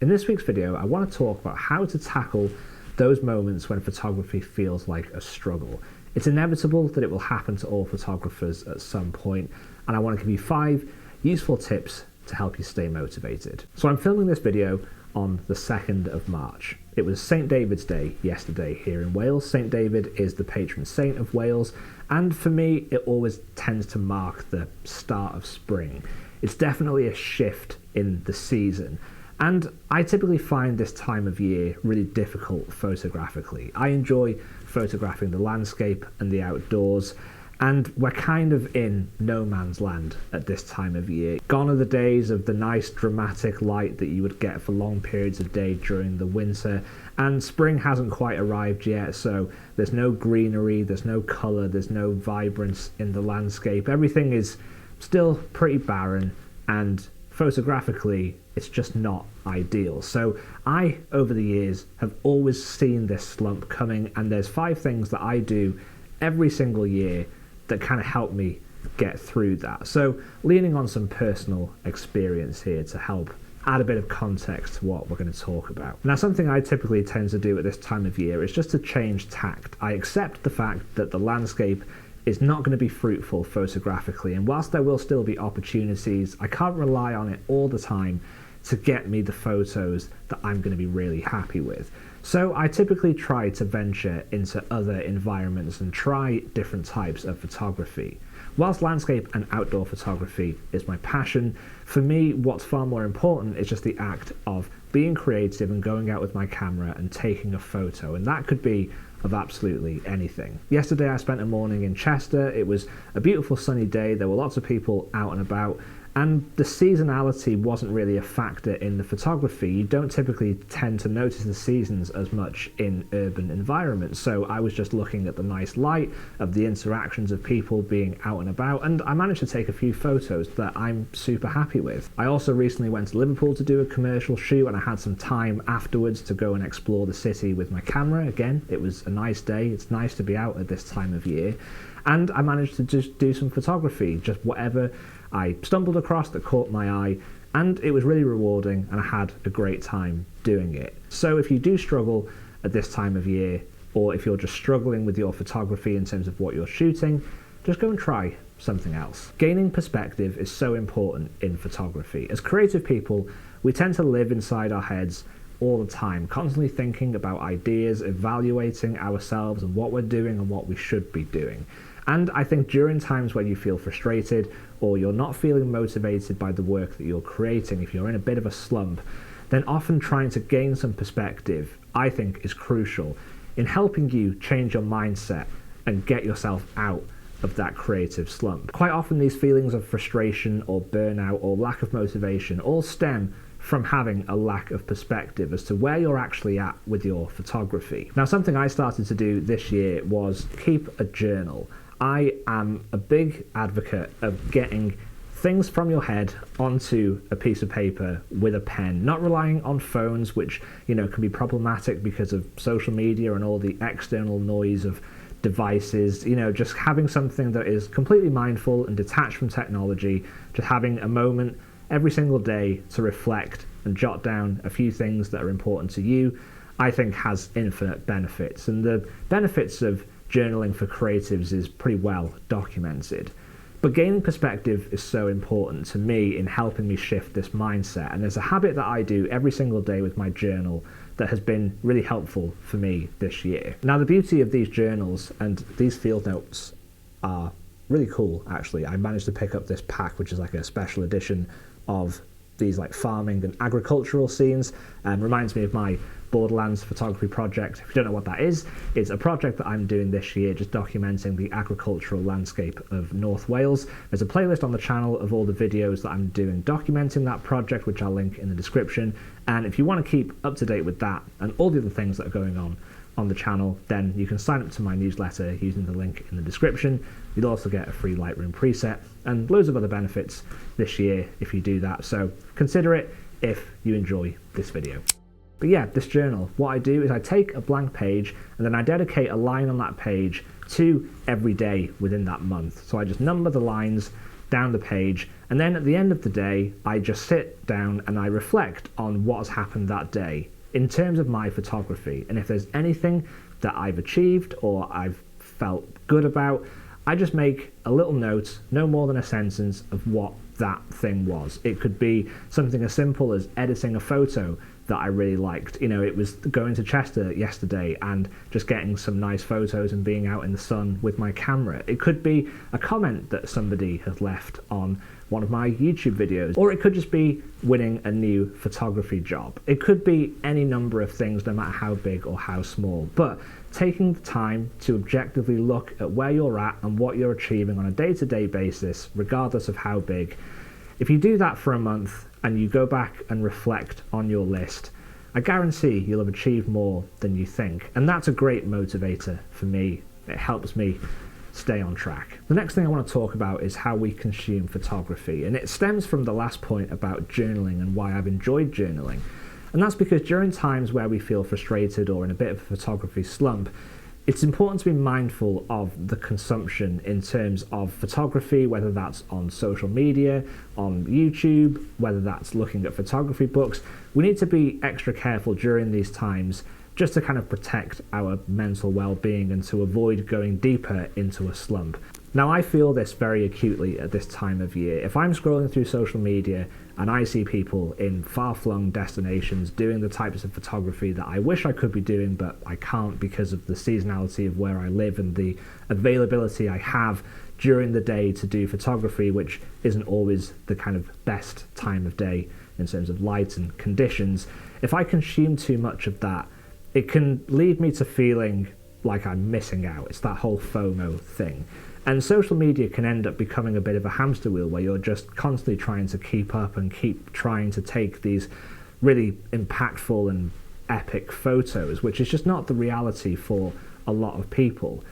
In this week's video, I want to talk about how to tackle those moments when photography feels like a struggle. It's inevitable that it will happen to all photographers at some point, and I want to give you 5 useful tips to help you stay motivated. So I'm filming this video on the 2nd of March. It was St. David's Day yesterday here in Wales. St. David is the patron saint of Wales, and for me, it always tends to mark the start of spring. It's definitely a shift in the season. And I typically find this time of year really difficult photographically. I enjoy photographing the landscape and the outdoors, and we're kind of in no man's land at this time of year. Gone are the days of the nice dramatic light that you would get for long periods of day during the winter, and spring hasn't quite arrived yet, so there's no greenery, there's no colour, there's no vibrance in the landscape. Everything is still pretty barren, and photographically, it's just not ideal. So I, over the years, have always seen this slump coming, and there's 5 things that I do every single year that kind of help me get through that. So leaning on some personal experience here to help add a bit of context to what we're going to talk about. Now, something I typically tend to do at this time of year is just to change tact. I accept the fact that the landscape is not going to be fruitful photographically, and whilst there will still be opportunities, I can't rely on it all the time to get me the photos that I'm going to be really happy with. So I typically try to venture into other environments and try different types of photography. Whilst landscape and outdoor photography is my passion, for me what's far more important is just the act of being creative and going out with my camera and taking a photo, and that could be of absolutely anything. Yesterday I spent a morning in Chester. It was a beautiful sunny day, there were lots of people out and about, and the seasonality wasn't really a factor in the photography. You don't typically tend to notice the seasons as much in urban environments, so I was just looking at the nice light of the interactions of people being out and about, and I managed to take a few photos that I'm super happy with. I also recently went to Liverpool to do a commercial shoot, and I had some time afterwards to go and explore the city with my camera. Again, it was a nice day. It's nice to be out at this time of year, and I managed to just do some photography, just whatever I stumbled across that caught my eye, and it was really rewarding, and I had a great time doing it. So if you do struggle at this time of year, or if you're just struggling with your photography in terms of what you're shooting, just go and try something else. Gaining perspective is so important in photography. As creative people, we tend to live inside our heads all the time, constantly thinking about ideas, evaluating ourselves and what we're doing and what we should be doing. And I think during times when you feel frustrated or you're not feeling motivated by the work that you're creating, if you're in a bit of a slump, then often trying to gain some perspective, I think, is crucial in helping you change your mindset and get yourself out of that creative slump. Quite often these feelings of frustration or burnout or lack of motivation all stem from having a lack of perspective as to where you're actually at with your photography. Now, something I started to do this year was keep a journal. I am a big advocate of getting things from your head onto a piece of paper with a pen, not relying on phones, which, can be problematic because of social media and all the external noise of devices. Just having something that is completely mindful and detached from technology, just having a moment every single day to reflect and jot down a few things that are important to you, I think has infinite benefits. And the benefits of journaling for creatives is pretty well documented. But gaining perspective is so important to me in helping me shift this mindset, and there's a habit that I do every single day with my journal that has been really helpful for me this year. Now, the beauty of these journals and these field notes are really cool, actually. I managed to pick up this pack, which is like a special edition of these like farming and agricultural scenes. Reminds me of my Borderlands photography project. If you don't know what that is, it's a project that I'm doing this year, just documenting the agricultural landscape of North Wales. There's a playlist on the channel of all the videos that I'm doing documenting that project, which I'll link in the description. And if you want to keep up to date with that and all the other things that are going on the channel, then you can sign up to my newsletter using the link in the description. You'll also get a free Lightroom preset and loads of other benefits this year if you do that. So consider it if you enjoy this video. But yeah, this journal, what I do is I take a blank page and then I dedicate a line on that page to every day within that month. So I just number the lines down the page, And then at the end of the day, I just sit down and I reflect on what has happened that day in terms of my photography. And if there's anything that I've achieved or I've felt good about, I just make a little note, no more than a sentence, of what that thing was. It could be something as simple as editing a photo that I really liked. You know, it was going to Chester yesterday and just getting some nice photos and being out in the sun with my camera. It could be a comment that somebody has left on one of my YouTube videos, or it could just be winning a new photography job. It could be any number of things, no matter how big or how small. But taking the time to objectively look at where you're at and what you're achieving on a day-to-day basis, regardless of how big, if you do that for a month and you go back and reflect on your list, I guarantee you'll have achieved more than you think. And that's a great motivator for me. It helps me stay on track. The next thing I want to talk about is how we consume photography, and it stems from the last point about journaling and why I've enjoyed journaling. And that's because during times where we feel frustrated or in a bit of a photography slump, it's important to be mindful of the consumption in terms of photography, whether that's on social media, on YouTube, whether that's looking at photography books. We need to be extra careful during these times just to kind of protect our mental well-being and to avoid going deeper into a slump. Now, I feel this very acutely at this time of year. If I'm scrolling through social media and I see people in far-flung destinations doing the types of photography that I wish I could be doing, but I can't because of the seasonality of where I live and the availability I have during the day to do photography, which isn't always the kind of best time of day in terms of light and conditions, if I consume too much of that, it can lead me to feeling like I'm missing out. It's that whole FOMO thing. And social media can end up becoming a bit of a hamster wheel where you're just constantly trying to keep up and keep trying to take these really impactful and epic photos, which is just not the reality for a lot of people.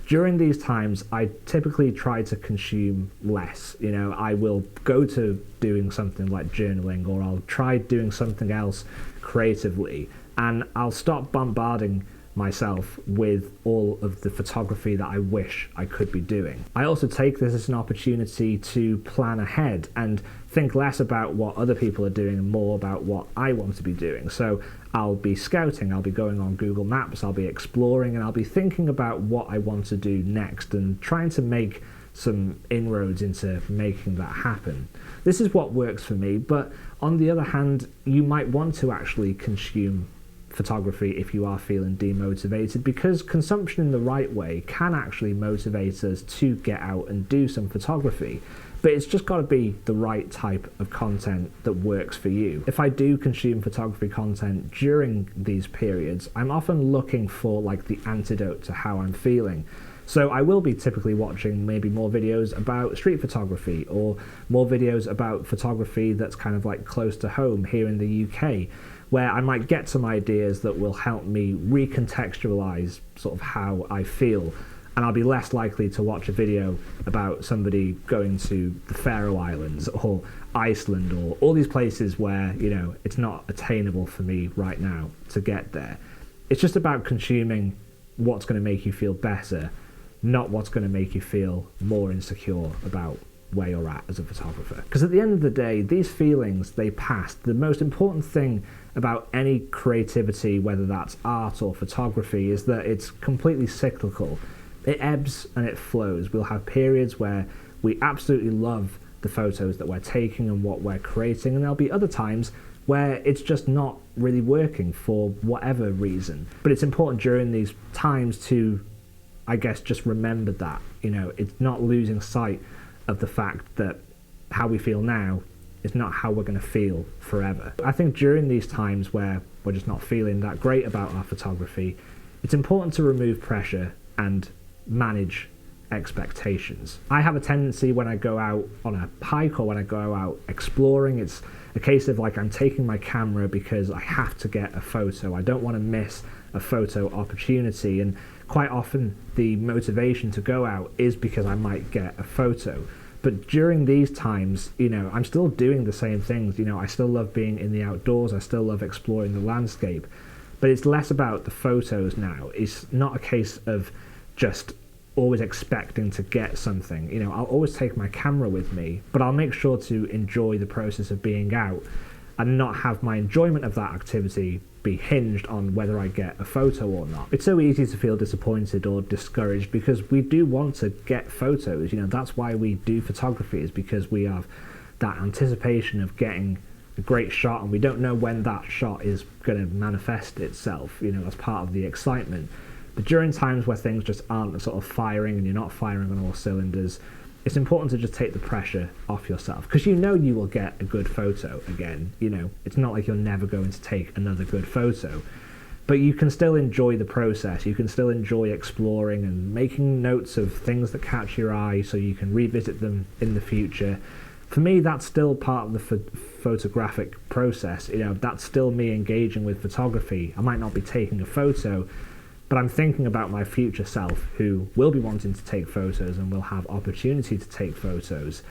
During these times, I typically try to consume less. You know, I will go to doing something like journaling, or I'll try doing something else creatively, and I'll stop bombarding myself with all of the photography that I wish I could be doing. I also take this as an opportunity to plan ahead and think less about what other people are doing and more about what I want to be doing. So I'll be scouting, I'll be going on Google Maps, I'll be exploring, and I'll be thinking about what I want to do next and trying to make some inroads into making that happen. This is what works for me, but on the other hand, you might want to actually consume photography if you are feeling demotivated, because consumption in the right way can actually motivate us to get out and do some photography. But it's just got to be the right type of content that works for you. If I do consume photography content during these periods, I'm often looking for like the antidote to how I'm feeling. So I will be typically watching maybe more videos about street photography or more videos about photography that's kind of like close to home here in the UK, where I might get some ideas that will help me recontextualize sort of how I feel. And I'll be less likely to watch a video about somebody going to the Faroe Islands or Iceland or all these places where, you know, it's not attainable for me right now to get there. It's just about consuming what's going to make you feel better, not what's going to make you feel more insecure about where you're at as a photographer. Because at the end of the day, these feelings, they pass. The most important thing about any creativity, whether that's art or photography, is that it's completely cyclical. It ebbs and it flows. We'll have periods where we absolutely love the photos that we're taking and what we're creating, and there'll be other times where it's just not really working for whatever reason. But it's important during these times to, I guess, just remember that, you know, it's not losing sight of the fact that how we feel now is not how we're going to feel forever. I think during these times where we're just not feeling that great about our photography, it's important to remove pressure and manage expectations. I have a tendency when I go out on a hike or when I go out exploring, it's a case of like I'm taking my camera because I have to get a photo. I don't want to miss a photo opportunity, and quite often the motivation to go out is because I might get a photo. But during these times, you know, I'm still doing the same things. You know, I still love being in the outdoors. I still love exploring the landscape. But it's less about the photos now. It's not a case of just always expecting to get something. You know, I'll always take my camera with me, but I'll make sure to enjoy the process of being out and not have my enjoyment of that activity be hinged on whether I get a photo or not. It's so easy to feel disappointed or discouraged because we do want to get photos. You know, that's why we do photography, is because we have that anticipation of getting a great shot, and we don't know when that shot is going to manifest itself. You know, that's part of the excitement. But during times where things just aren't sort of firing and you're not firing on all cylinders, it's important to just take the pressure off yourself, because you know you will get a good photo again. You know, it's not like you're never going to take another good photo, but you can still enjoy the process. You can still enjoy exploring and making notes of things that catch your eye so you can revisit them in the future. For me, that's still part of the photographic process. You know, that's still me engaging with photography. I might not be taking a photo, but I'm thinking about my future self who will be wanting to take photos and will have opportunity to take photos.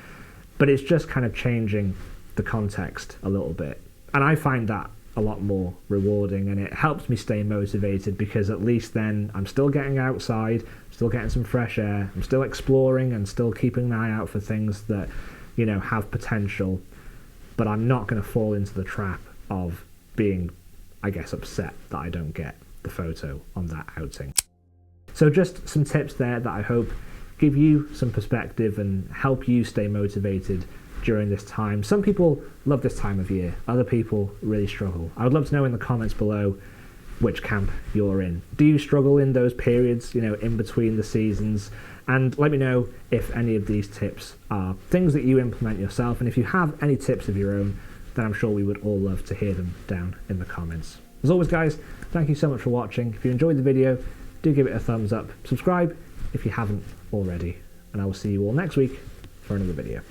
But it's just kind of changing the context a little bit. And I find that a lot more rewarding, and it helps me stay motivated, because at least then I'm still getting outside, still getting some fresh air, I'm still exploring and still keeping an eye out for things that, you know, have potential. But I'm not going to fall into the trap of being, I guess, upset that I don't get the photo on that outing. So just some tips there that I hope give you some perspective and help you stay motivated during this time. Some people love this time of year, other people really struggle. I would love to know in the comments below which camp you're in. Do you struggle in those periods, you know, in between the seasons? And let me know if any of these tips are things that you implement yourself, and if you have any tips of your own, then I'm sure we would all love to hear them down in the comments. As always, guys, thank you so much for watching. If you enjoyed the video, do give it a thumbs up. Subscribe if you haven't already. And I will see you all next week for another video.